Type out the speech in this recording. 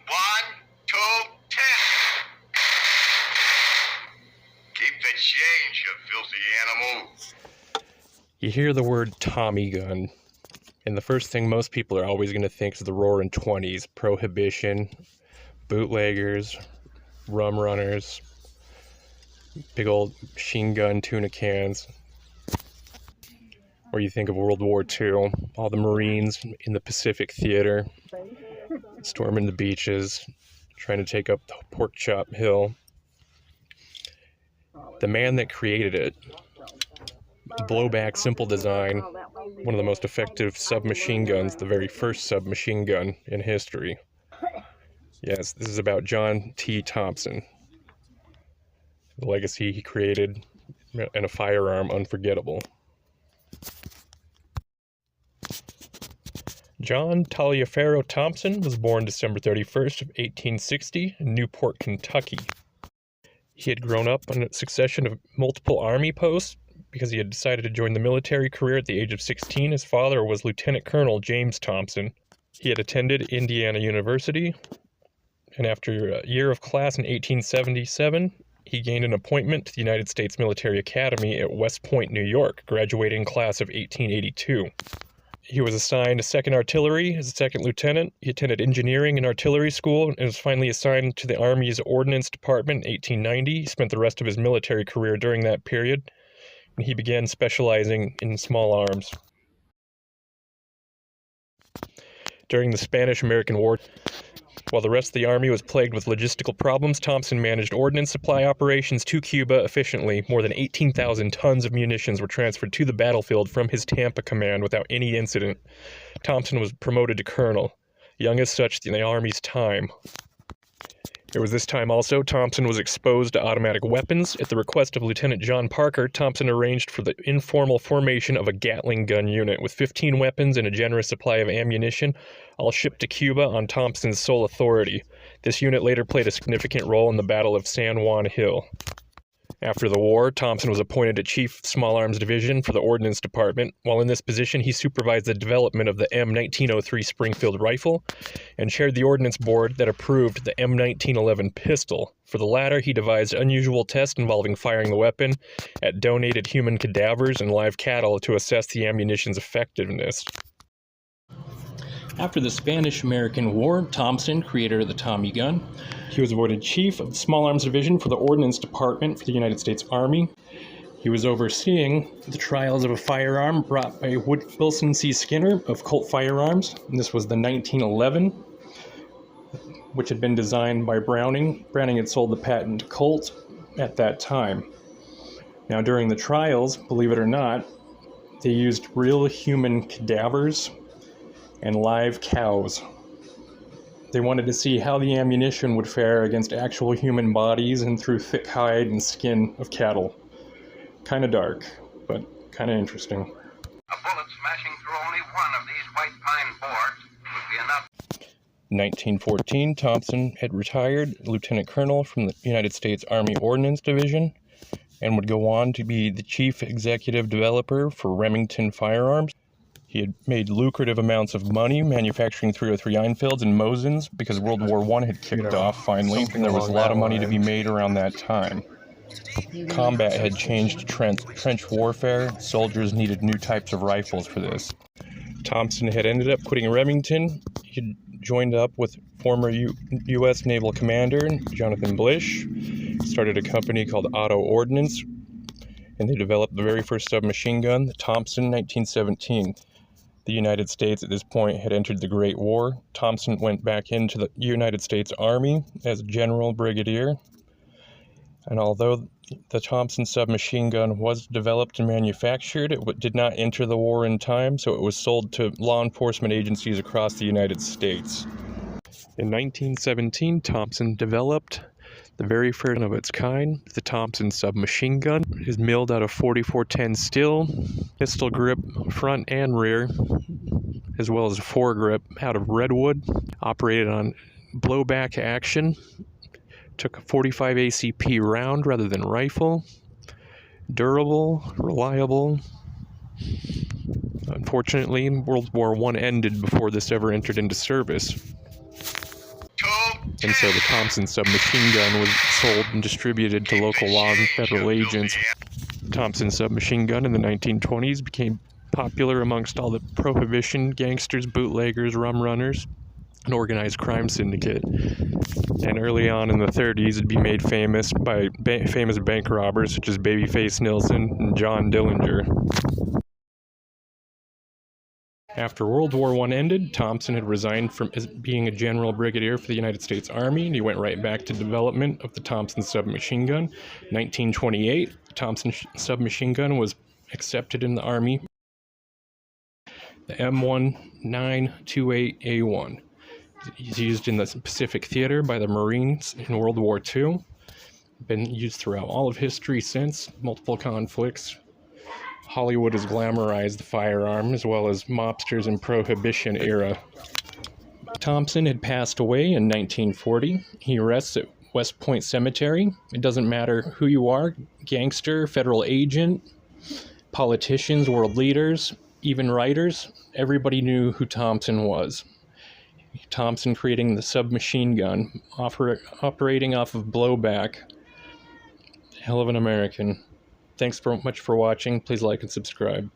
1, 2, 10. Keep the change, you filthy animal. You hear the word Tommy gun, and the first thing most people are always going to think is the roaring 20s, prohibition, bootleggers, rum runners, big old machine gun tuna cans. Or you think of World War II, all the Marines in the Pacific Theater, storming the beaches, trying to take up the Pork Chop Hill. The man that created it, blowback, simple design, one of the most effective submachine guns, the very first submachine gun in history. Yes, this is about John T. Thompson, the legacy he created, and a firearm unforgettable. John Taliaferro Thompson was born December 31st of 1860 in Newport, Kentucky. He had grown up on a succession of multiple army posts because he had decided to join the military career at the age of 16. His father was Lieutenant Colonel James Thompson. He had attended Indiana University, and after a year of class in 1877, he gained an appointment to the United States Military Academy at West Point, New York, graduating class of 1882. He was assigned to 2nd Artillery as a second lieutenant. He attended engineering and artillery school and was finally assigned to the Army's Ordnance Department in 1890. He spent the rest of his military career during that period, and he began specializing in small arms. During the Spanish-American War, while the rest of the Army was plagued with logistical problems, Thompson managed ordnance supply operations to Cuba efficiently. More than 18,000 tons of munitions were transferred to the battlefield from his Tampa command without any incident. Thompson was promoted to colonel, young as such in the Army's time. It was this time also Thompson was exposed to automatic weapons. At the request of Lieutenant John Parker, Thompson arranged for the informal formation of a Gatling gun unit with 15 weapons and a generous supply of ammunition, all shipped to Cuba on Thompson's sole authority. This unit later played a significant role in the Battle of San Juan Hill. After the war, Thompson was appointed to Chief Small Arms Division for the Ordnance Department. While in this position, he supervised the development of the M1903 Springfield rifle and chaired the Ordnance Board that approved the M1911 pistol. For the latter, he devised unusual tests involving firing the weapon at donated human cadavers and live cattle to assess the ammunition's effectiveness. After the Spanish-American War, Thompson, creator of the Tommy gun, he was awarded Chief of the Small Arms Division for the Ordnance Department for the United States Army. He was overseeing the trials of a firearm brought by Wilson C. Skinner of Colt Firearms. And this was the 1911, which had been designed by Browning. Browning had sold the patent to Colt at that time. Now, during the trials, believe it or not, they used real human cadavers and live cows. They wanted to see how the ammunition would fare against actual human bodies and through thick hide and skin of cattle. Kind of dark, but kind of interesting. A bullet smashing through only one of these white pine boards would be enough. 1914, Thompson had retired Lieutenant Colonel from the United States Army Ordnance Division and would go on to be the Chief Executive Developer for Remington Firearms. He had made lucrative amounts of money manufacturing .303 Einfields and Mosins because World War I had kicked off finally, and there was a lot of money to be made around that time. Combat had changed to trench warfare. Soldiers needed new types of rifles for this. Thompson had ended up quitting Remington. He joined up with former U.S. Naval Commander Jonathan Blish, started a company called Auto Ordnance, and they developed the very first submachine gun, the Thompson, 1917. The United States at this point had entered the Great War. Thompson went back into the United States Army as General Brigadier. And although the Thompson submachine gun was developed and manufactured, it did not enter the war in time, so it was sold to law enforcement agencies across the United States. In 1917, Thompson developed the very first of its kind, the Thompson submachine gun. It is milled out of 4410 steel, pistol grip front and rear, as well as a foregrip out of redwood, operated on blowback action, took a 45 ACP round rather than rifle, durable, reliable. Unfortunately, World War I ended before this ever entered into service. 2, and so the Thompson submachine gun was sold and distributed to local law and federal agents. Thompson submachine gun in the 1920s became popular amongst all the prohibition gangsters, bootleggers, rum runners, an organized crime syndicate. And early on in the 30s, it'd be made famous by famous bank robbers such as Babyface Nilsson and John Dillinger. After World War I ended, Thompson had resigned from being a general brigadier for the United States Army, and he went right back to development of the Thompson submachine gun. 1928, the Thompson submachine gun was accepted in the Army. The M1928A1 is used in the Pacific Theater by the Marines in World War II. Been used throughout all of history since, multiple conflicts. Hollywood has glamorized the firearm, as well as mobsters in Prohibition era. Thompson had passed away in 1940. He rests at West Point Cemetery. It doesn't matter who you are, gangster, federal agent, politicians, world leaders, even writers, everybody knew who Thompson was. Thompson creating the submachine gun, operating off of blowback. Hell of an American. Thanks so much for watching. Please like and subscribe.